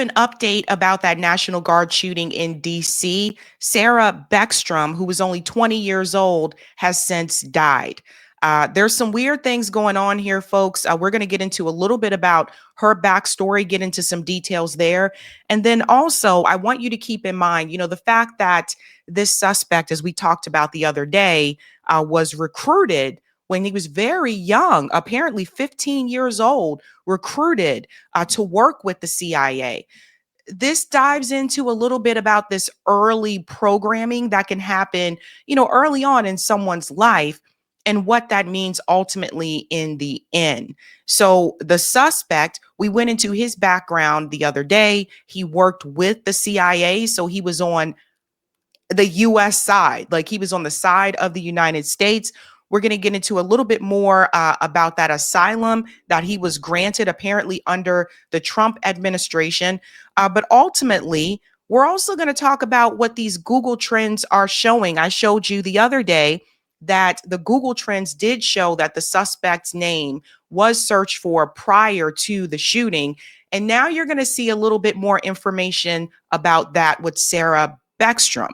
have an update about that National Guard shooting in DC. Sarah Beckstrom, who was only 20 years old, has since died. There's some weird things going on here, folks. We're going to get into a little bit about her backstory, get into some details there. And then also, I want you to keep in mind, the fact that this suspect, as we talked about the other day, was recruited when he was very young, apparently 15 years old, recruited to work with the CIA. This dives into a little bit about this early programming that can happen, early on in someone's life and what that means ultimately in the end. So the suspect, we went into his background the other day. He worked with the CIA, so he was on the US side, like he was on the side of the United States. We're going to get into a little bit more about that asylum that he was granted apparently under the Trump administration. But ultimately, we're also going to talk about what these Google trends are showing. I showed you the other day that the Google trends did show that the suspect's name was searched for prior to the shooting. And now you're going to see a little bit more information about that with Sarah Beckstrom.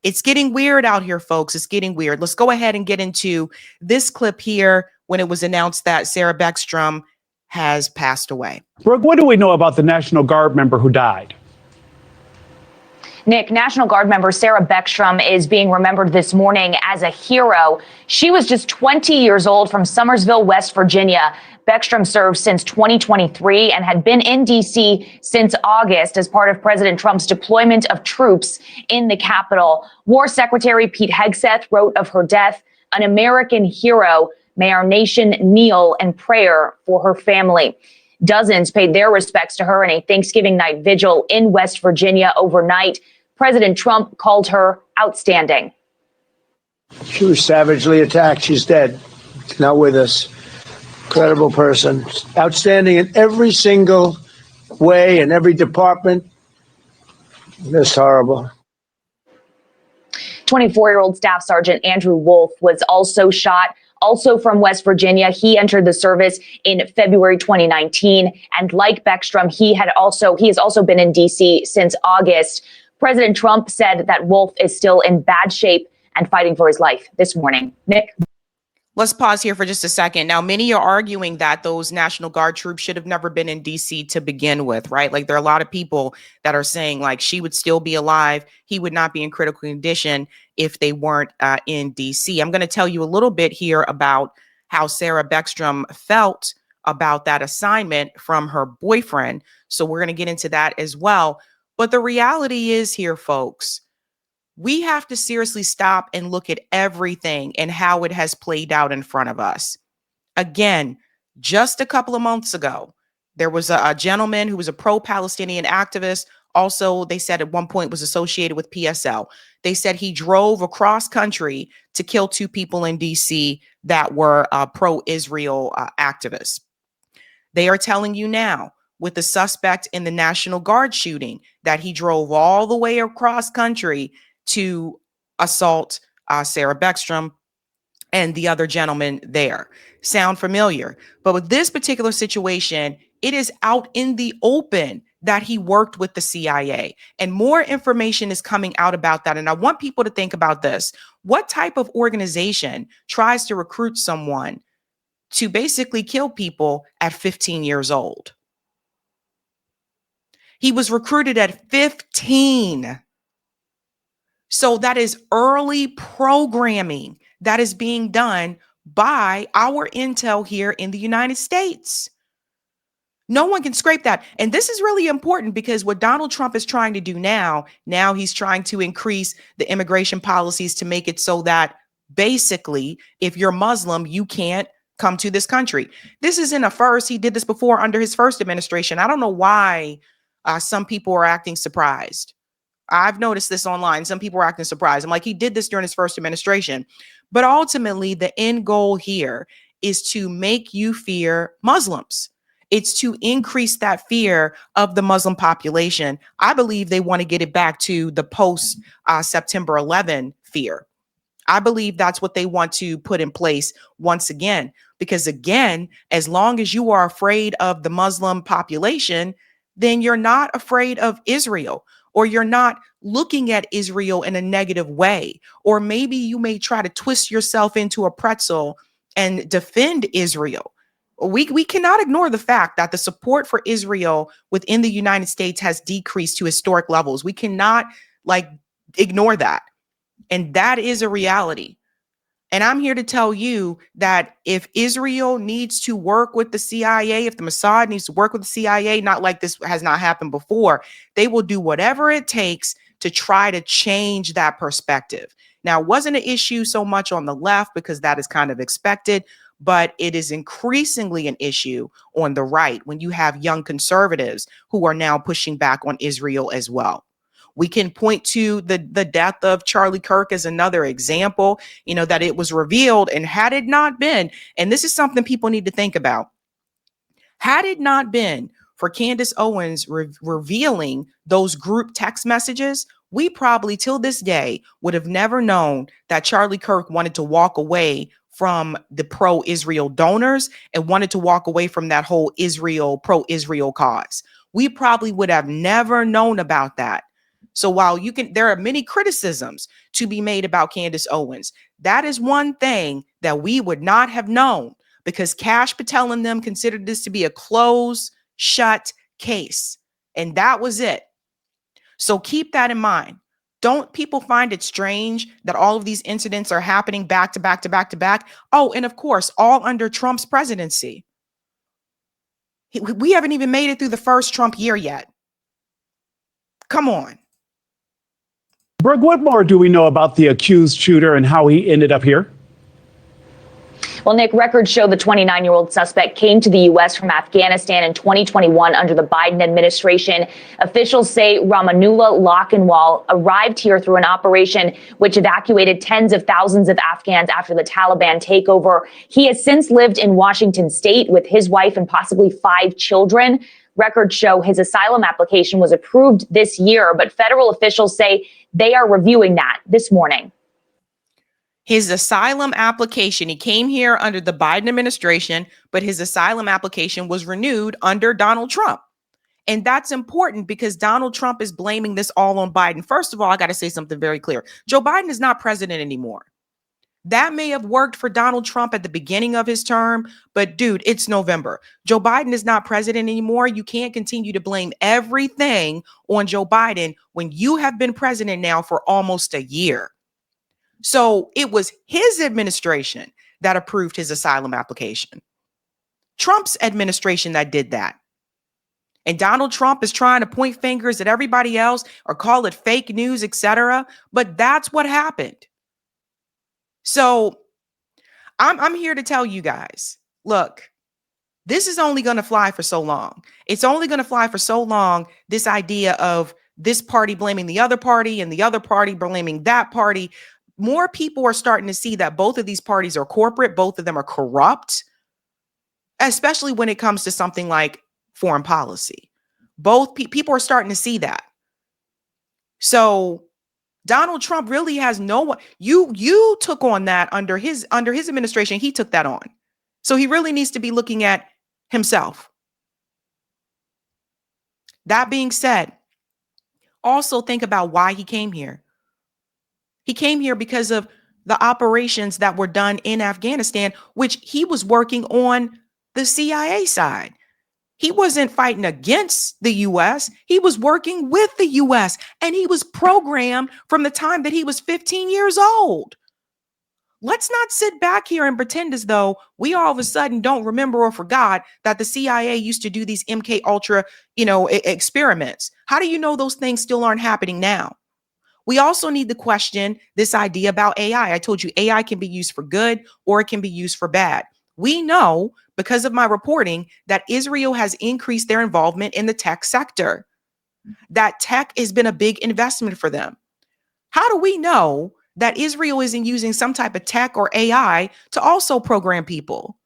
It's getting weird out here, folks. It's getting weird. Let's go ahead and get into this clip here when it was announced that Sarah Beckstrom has passed away. Brooke, what do we know about the National Guard member who died? Nick, National Guard member Sarah Beckstrom is being remembered this morning as a hero. She was just 20 years old from Somersville, West Virginia. Beckstrom served since 2023 and had been in D.C. since August as part of President Trump's deployment of troops in the Capitol. War Secretary Pete Hegseth wrote of her death, "An American hero. May our nation kneel in prayer for her family." Dozens paid their respects to her in a Thanksgiving night vigil in West Virginia overnight. President Trump called her outstanding. She was savagely attacked. She's dead. She's not with us. Incredible person. Outstanding in every single way, in every department. Just horrible. 24-year-old Staff Sergeant Andrew Wolf was also shot, also from West Virginia. He entered the service in February 2019. And like Beckstrom, he has also been in D.C. since August. President Trump said that Wolf is still in bad shape and fighting for his life this morning. Nick? Let's pause here for just a second. Now, many are arguing that those National Guard troops should have never been in D.C. to begin with, right? Like there are a lot of people that are saying like she would still be alive. He would not be in critical condition if they weren't in D.C. I'm going to tell you a little bit here about how Sarah Beckstrom felt about that assignment from her boyfriend. So we're going to get into that as well. But the reality is here, folks, we have to seriously stop and look at everything and how it has played out in front of us. Again, just a couple of months ago, there was a gentleman who was a pro-Palestinian activist. Also, they said at one point was associated with PSL. They said he drove across country to kill two people in DC that were pro-Israel activists. They are telling you now with the suspect in the National Guard shooting that he drove all the way across country to assault Sarah Beckstrom and the other gentleman there. Sound familiar? But with this particular situation, it is out in the open that he worked with the CIA, and more information is coming out about that. And I want people to think about this. What type of organization tries to recruit someone to basically kill people at 15 years old? He was recruited at 15. So that is early programming that is being done by our intel here in the United States. No one can scrape that. And this is really important because what Donald Trump is trying to do now he's trying to increase the immigration policies to make it so that basically, if you're Muslim, you can't come to this country. This isn't a first. He did this before under his first administration. I don't know why some people are acting surprised. I've noticed this online. Some people are acting surprised. I'm like, he did this during his first administration. But ultimately, the end goal here is to make you fear Muslims. It's to increase that fear of the Muslim population. I believe they want to get it back to the post September 11 fear. I believe that's what they want to put in place once again, because again, as long as you are afraid of the Muslim population, then you're not afraid of Israel, or you're not looking at Israel in a negative way. Or maybe you may try to twist yourself into a pretzel and defend Israel. We cannot ignore the fact that the support for Israel within the United States has decreased to historic levels. We cannot ignore that. And that is a reality. And I'm here to tell you that if Israel needs to work with the CIA, if the Mossad needs to work with the CIA, not like this has not happened before, they will do whatever it takes to try to change that perspective. Now, it wasn't an issue so much on the left because that is kind of expected, but it is increasingly an issue on the right when you have young conservatives who are now pushing back on Israel as well. We can point to the death of Charlie Kirk as another example, that it was revealed, and had it not been, and this is something people need to think about, had it not been for Candace Owens revealing those group text messages, we probably till this day would have never known that Charlie Kirk wanted to walk away from the pro-Israel donors and wanted to walk away from that whole pro-Israel cause. We probably would have never known about that. So while there are many criticisms to be made about Candace Owens, that is one thing that we would not have known because Kash Patel and them considered this to be a closed, shut case. And that was it. So keep that in mind. Don't people find it strange that all of these incidents are happening back to back to back to back? Oh, and of course, all under Trump's presidency. We haven't even made it through the first Trump year yet. Come on. Brooke, what more do we know about the accused shooter and how he ended up here? Well, Nick, records show the 29-year-old suspect came to the U.S. from Afghanistan in 2021 under the Biden administration. Officials say Ramanullah Lakhanwal arrived here through an operation which evacuated tens of thousands of Afghans after the Taliban takeover. He has since lived in Washington state with his wife and possibly 5 children. Records show his asylum application was approved this year, but federal officials say they are reviewing that this morning. His asylum application, he came here under the Biden administration, but his asylum application was renewed under Donald Trump. And that's important because Donald Trump is blaming this all on Biden. First of all, I got to say something very clear. Joe Biden is not president anymore. That may have worked for Donald Trump at the beginning of his term, but dude, it's November. Joe Biden is not president anymore. You can't continue to blame everything on Joe Biden when you have been president now for almost a year. So it was his administration that approved his asylum application. Trump's administration that did that. And Donald Trump is trying to point fingers at everybody else or call it fake news, etc. But that's what happened. So I'm here to tell you guys, look, this is only going to fly for so long. It's only going to fly for so long, this idea of this party blaming the other party and the other party blaming that party. More people are starting to see that both of these parties are corporate. Both of them are corrupt, especially when it comes to something like foreign policy. Both people are starting to see that. So Donald Trump really has no one. You took on that under his administration. He took that on. So he really needs to be looking at himself. That being said, also think about why he came here. He came here because of the operations that were done in Afghanistan, which he was working on the CIA side. He wasn't fighting against the U.S. He was working with the U.S. and he was programmed from the time that he was 15 years old. Let's not sit back here and pretend as though we all of a sudden don't remember or forgot that the CIA used to do these MK Ultra, experiments. How do you know those things still aren't happening now? We also need to question this idea about AI. I told you AI can be used for good or it can be used for bad. We know because of my reporting that Israel has increased their involvement in the tech sector. That tech has been a big investment for them. How do we know that Israel isn't using some type of tech or AI to also program people?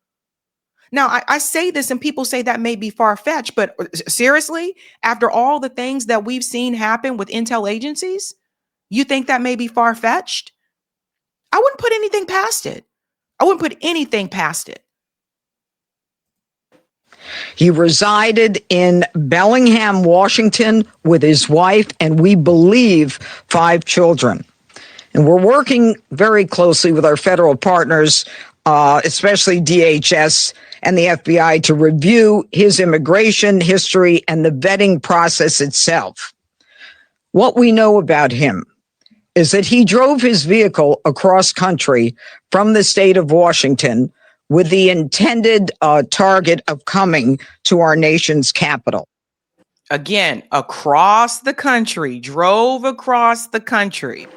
Now, I say this and people say that may be far-fetched, but seriously, after all the things that we've seen happen with intel agencies, you think that may be far-fetched? I wouldn't put anything past it. I wouldn't put anything past it. He resided in Bellingham, Washington with his wife, and we believe 5 children. And we're working very closely with our federal partners, especially DHS and the FBI, to review his immigration history and the vetting process itself. What we know about him is that he drove his vehicle across country from the state of Washington with the intended target of coming to our nation's capital. Again, across the country, drove across the country.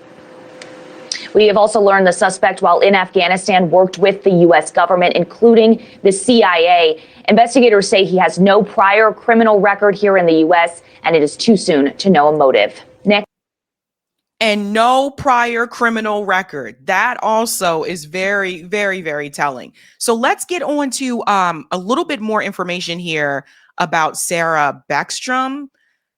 We have also learned the suspect, while in Afghanistan, worked with the U.S. government, including the CIA. Investigators say he has no prior criminal record here in the U.S., and it is too soon to know a motive. Nick? And no prior criminal record. That also is very, very, very telling. So let's get on to a little bit more information here about Sarah Beckstrom.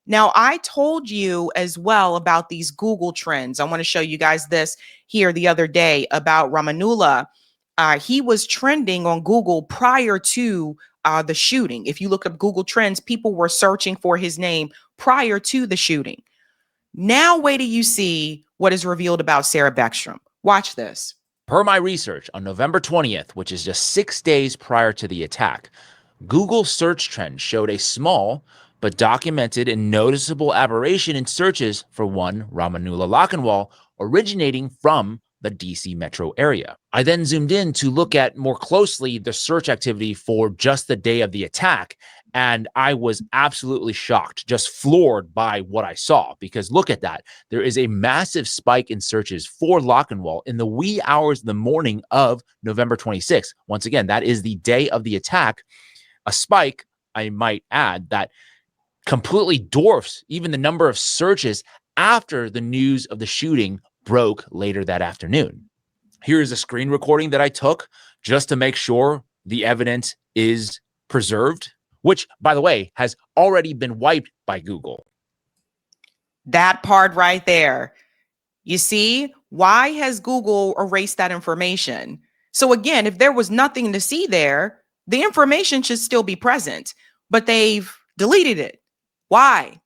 Now, I told you as well about these Google trends. I want to show you guys this here the other day about Ramanullah. He was trending on Google prior to the shooting. If you look up Google Trends, people were searching for his name prior to the shooting. Now, wait till you see what is revealed about Sarah Beckstrom. Watch this. Per my research, on November 20th, which is just 6 days prior to the attack, Google search trends showed a small but documented and noticeable aberration in searches for one Ramanullah Lakhanwal originating from the DC metro area. I then zoomed in to look at more closely the search activity for just the day of the attack, and I was absolutely shocked, just floored by what I saw, because look at that. There is a massive spike in searches for Lakhanwal in the wee hours of the morning of November 26th. Once again, that is the day of the attack. A spike, I might add, that completely dwarfs even the number of searches after the news of the shooting broke later that afternoon. Here is a screen recording that I took just to make sure the evidence is preserved, which, by the way, has already been wiped by Google. That part right there. You see, why has Google erased that information? So again, if there was nothing to see there, the information should still be present, but they've deleted it. Why?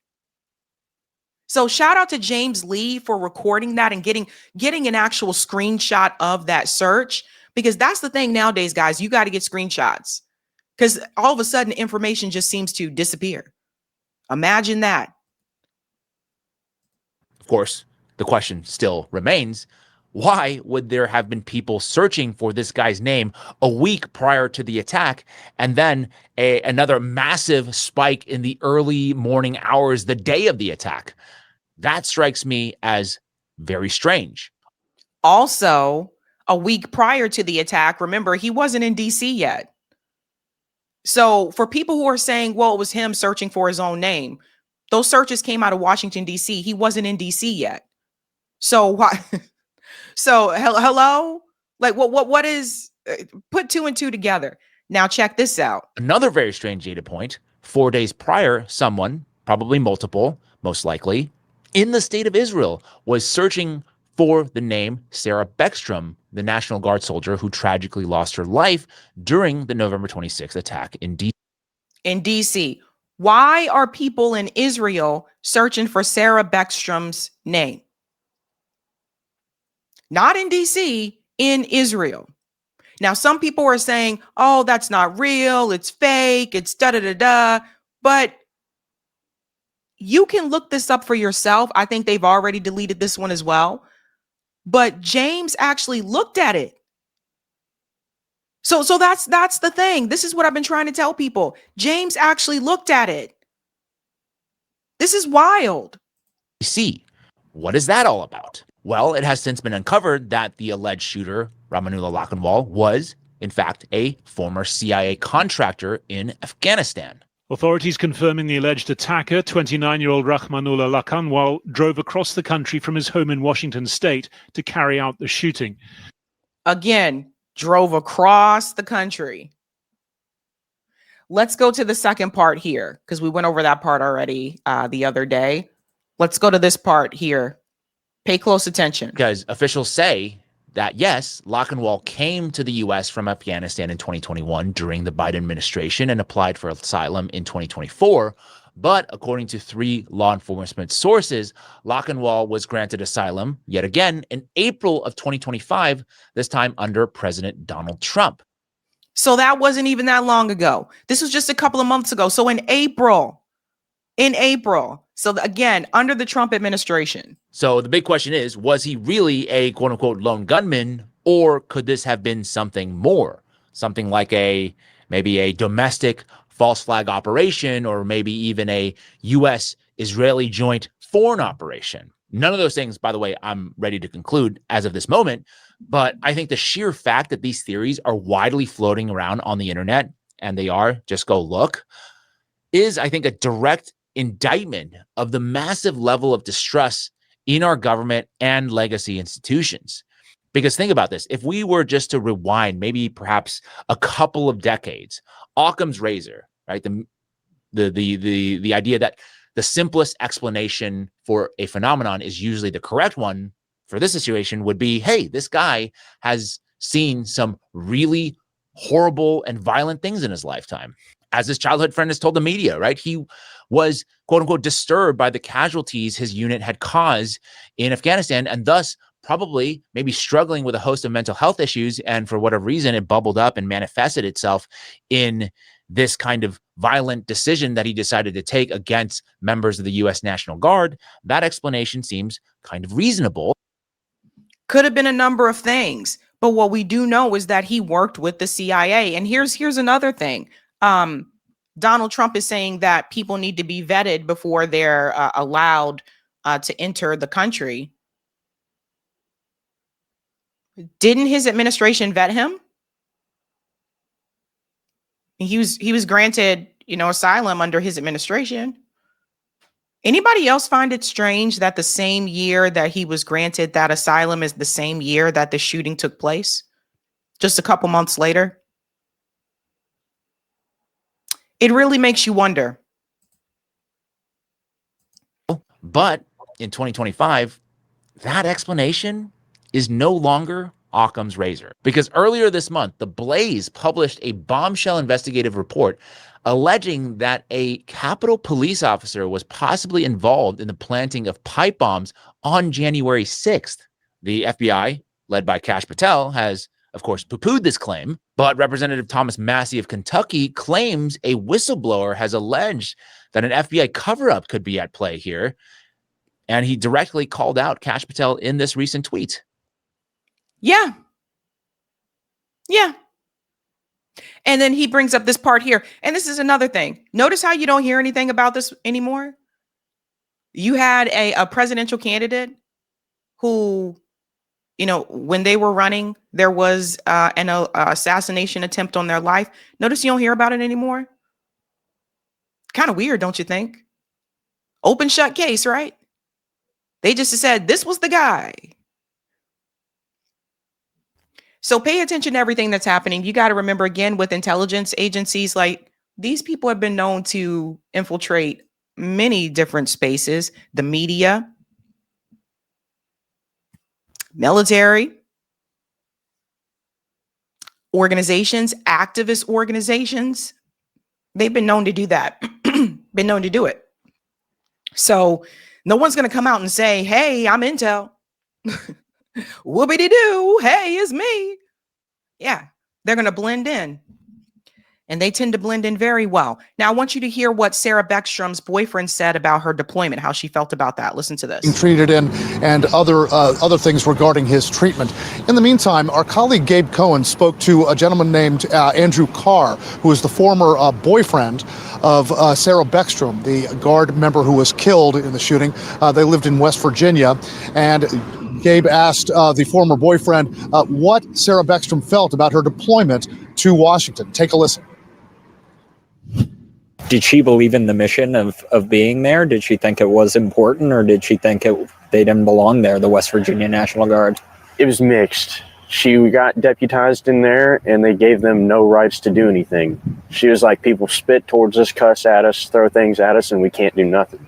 So shout out to James Lee for recording that and getting an actual screenshot of that search, because that's the thing nowadays, guys. You got to get screenshots, because all of a sudden information just seems to disappear. Imagine that. Of course, the question still remains, why would there have been people searching for this guy's name a week prior to the attack, and then another massive spike in the early morning hours the day of the attack? That strikes me as very strange. Also, a week prior to the attack, remember, he wasn't in DC yet. So for people who are saying, well, it was him searching for his own name, those searches came out of Washington, DC. He wasn't in DC yet. So why? So hello? Like what is, put 2 and 2 together. Now check this out. Another very strange data point. 4 days prior, someone, probably multiple, most likely, in the state of Israel was searching for the name Sarah Beckstrom, the National Guard soldier who tragically lost her life during the November 26th attack in DC. In DC. Why are people in Israel searching for Sarah Beckstrom's name? Not in DC, in Israel. Now, some people are saying, oh, that's not real. It's fake. It's da-da-da-da. But you can look this up for yourself. I think they've already deleted this one as well. But James actually looked at it. So that's the thing. This is what I've been trying to tell people. James actually looked at it. This is wild. See, what is that all about? Well, it has since been uncovered that the alleged shooter, Ramanullah Lakhanwal, was, in fact, a former CIA contractor in Afghanistan. Authorities confirming the alleged attacker, 29-year-old Ramanullah Lakhanwal, drove across the country from his home in Washington state to carry out the shooting. Again, drove across the country. Let's go to the second part here, because we went over that part already the other day. Let's go to this part here. Pay close attention. Because officials say that, yes, Lochinwall came to the U.S. from Afghanistan in 2021 during the Biden administration and applied for asylum in 2024. But according to 3 law enforcement sources, Lochinwall was granted asylum yet again in April of 2025, this time under President Donald Trump. So that wasn't even that long ago. This was just a couple of months ago. So in April. So again, under the Trump administration. So the big question is, was he really a quote unquote lone gunman, or could this have been something more? Something like maybe a domestic false flag operation, or maybe even a U.S. Israeli joint foreign operation. None of those things, by the way, I'm ready to conclude as of this moment. But I think the sheer fact that these theories are widely floating around on the internet, and they are, just go look, is, I think, a direct indictment of the massive level of distrust in our government and legacy institutions. Because think about this. If we were just to rewind maybe perhaps a couple of decades, Occam's razor, right? The idea that the simplest explanation for a phenomenon is usually the correct one for this situation would be, hey, this guy has seen some really horrible and violent things in his lifetime. As his childhood friend has told the media, right? He was, quote unquote, disturbed by the casualties his unit had caused in Afghanistan, and thus probably maybe struggling with a host of mental health issues. And for whatever reason, it bubbled up and manifested itself in this kind of violent decision that he decided to take against members of the U.S. National Guard. That explanation seems kind of reasonable. Could have been a number of things. But what we do know is that he worked with the CIA. And here's another thing. Donald Trump is saying that people need to be vetted before they're allowed to enter the country. Didn't his administration vet him? He was granted, asylum under his administration. Anybody else find it strange that the same year that he was granted that asylum is the same year that the shooting took place? Just a couple months later? It really makes you wonder. But in 2025, that explanation is no longer Occam's razor. Because earlier this month, The Blaze published a bombshell investigative report alleging that a Capitol police officer was possibly involved in the planting of pipe bombs on January 6th. The FBI, led by Kash Patel, has, of course, poo-pooed this claim, but Representative Thomas Massey of Kentucky claims a whistleblower has alleged that an FBI cover-up could be at play here, and he directly called out Kash Patel in this recent tweet. Yeah. And then he brings up this part here, and this is another thing. Notice how you don't hear anything about this anymore? You had a presidential candidate who, when they were running, there was an assassination attempt on their life. Notice you don't hear about it anymore. Kind of weird, don't you think? Open shut case, right? They just said this was the guy. So pay attention to everything that's happening. You got to remember, again, with intelligence agencies, like these people have been known to infiltrate many different spaces, the media, military, organizations, activist organizations. They've been known to do that, been known to do it. So no one's going to come out and say, hey, I'm intel. Whoopity-doo. Hey, it's me. Yeah, they're going to blend in. And they tend to blend in very well. Now, I want you to hear what Sarah Beckstrom's boyfriend said about her deployment, how she felt about that. Listen to this. Treated in and other things regarding his treatment. In the meantime, our colleague Gabe Cohen spoke to a gentleman named Andrew Carr, who is the former boyfriend of Sarah Beckstrom, the Guard member who was killed in the shooting. They lived in West Virginia, and Gabe asked the former boyfriend what Sarah Beckstrom felt about her deployment to Washington. Take a listen. Did she believe in the mission of being there? Did she think it was important, or did she think they didn't belong there, the West Virginia National Guard? It was mixed. She got deputized in there, and they gave them no rights to do anything. She was like, people spit towards us, cuss at us, throw things at us, and we can't do nothing.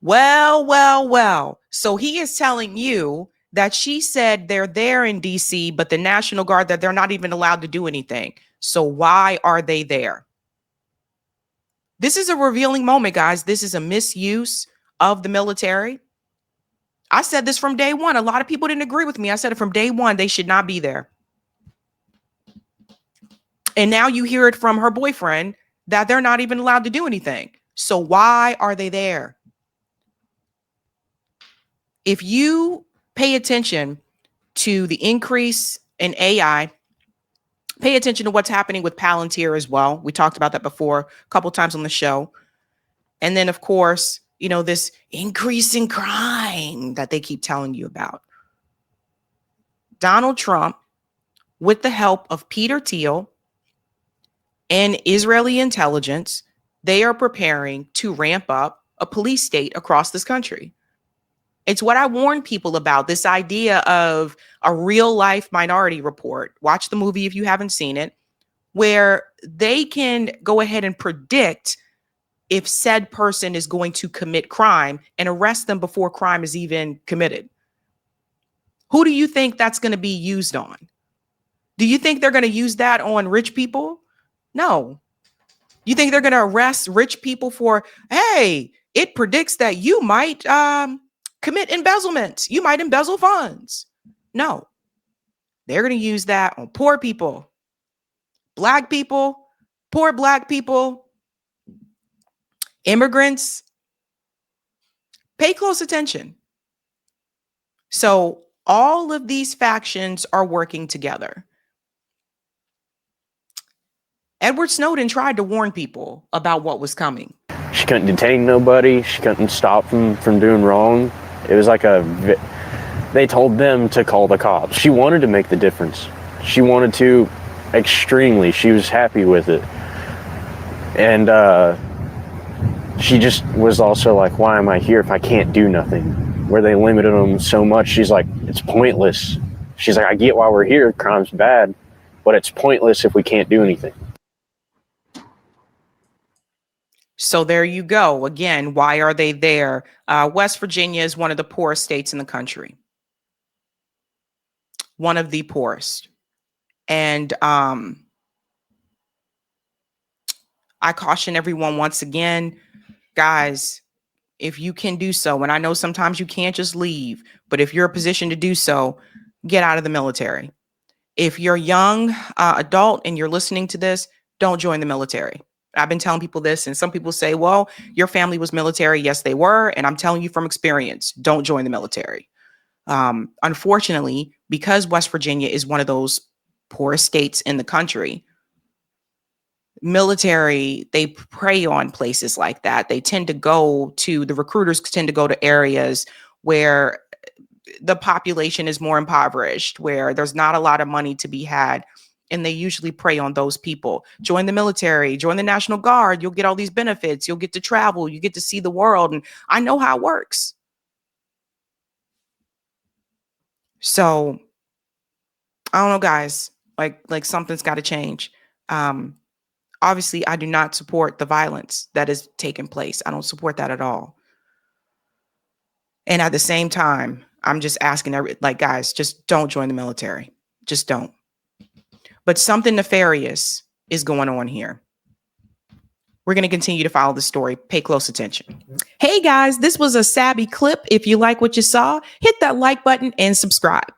Well. So he is telling you that she said they're there in DC, but the National Guard, that they're not even allowed to do anything. So why are they there? This is a revealing moment, guys. This is a misuse of the military. I said this from day one. A lot of people didn't agree with me. I said it from day one. They should not be there. And now you hear it from her boyfriend that they're not even allowed to do anything. So why are they there? If you pay attention to the increase in AI, pay attention to what's happening with Palantir as well. We talked about that before a couple times on the show. And then, of course, you know, this increase in crime that they keep telling you about. Donald Trump, with the help of Peter Thiel and Israeli intelligence, they are preparing to ramp up a police state across this country. It's what I warn people about, this idea of a real life Minority Report. Watch the movie if you haven't seen it, where they can go ahead and predict if said person is going to commit crime and arrest them before crime is even committed. Who do you think that's going to be used on? Do you think they're going to use that on rich people? No. You think they're going to arrest rich people for, hey, it predicts that you might commit embezzlement. You might embezzle funds. No. They're going to use that on poor people, Black people, poor Black people, immigrants. Pay close attention. So all of these factions are working together. Edward Snowden tried to warn people about what was coming. She couldn't detain nobody. She couldn't stop them from doing wrong. It was like they told them to call the cops. She wanted to make the difference. She wanted to extremely. She was happy with it. And she just was also like, why am I here if I can't do nothing? Where they limited them so much, she's like, it's pointless. She's like, I get why we're here. Crime's bad, but it's pointless if we can't do anything. So there you go. Again, why are they there? West Virginia is one of the poorest states in the country. One of the poorest. And I caution everyone once again, guys, if you can do so, and I know sometimes you can't just leave, but if you're in a position to do so, get out of the military. If you're a young adult and you're listening to this, don't join the military. I've been telling people this, and some people say, well, your family was military. Yes, they were. And I'm telling you from experience, don't join the military. Unfortunately, because West Virginia is one of those poorest states in the country, military, they prey on places like that. They tend to go to, the recruiters tend to go to areas where the population is more impoverished, where there's not a lot of money to be had. And they usually prey on those people. Join the military, join the National Guard. You'll get all these benefits. You'll get to travel. You get to see the world. And I know how it works. So I don't know, guys, like something's got to change. Obviously, I do not support the violence that is taking place. I don't support that at all. And at the same time, I'm just asking, guys, just don't join the military. Just don't. But something nefarious is going on here. We're going to continue to follow the story. Pay close attention. Hey, guys, this was a Sabby clip. If you like what you saw, hit that like button and subscribe.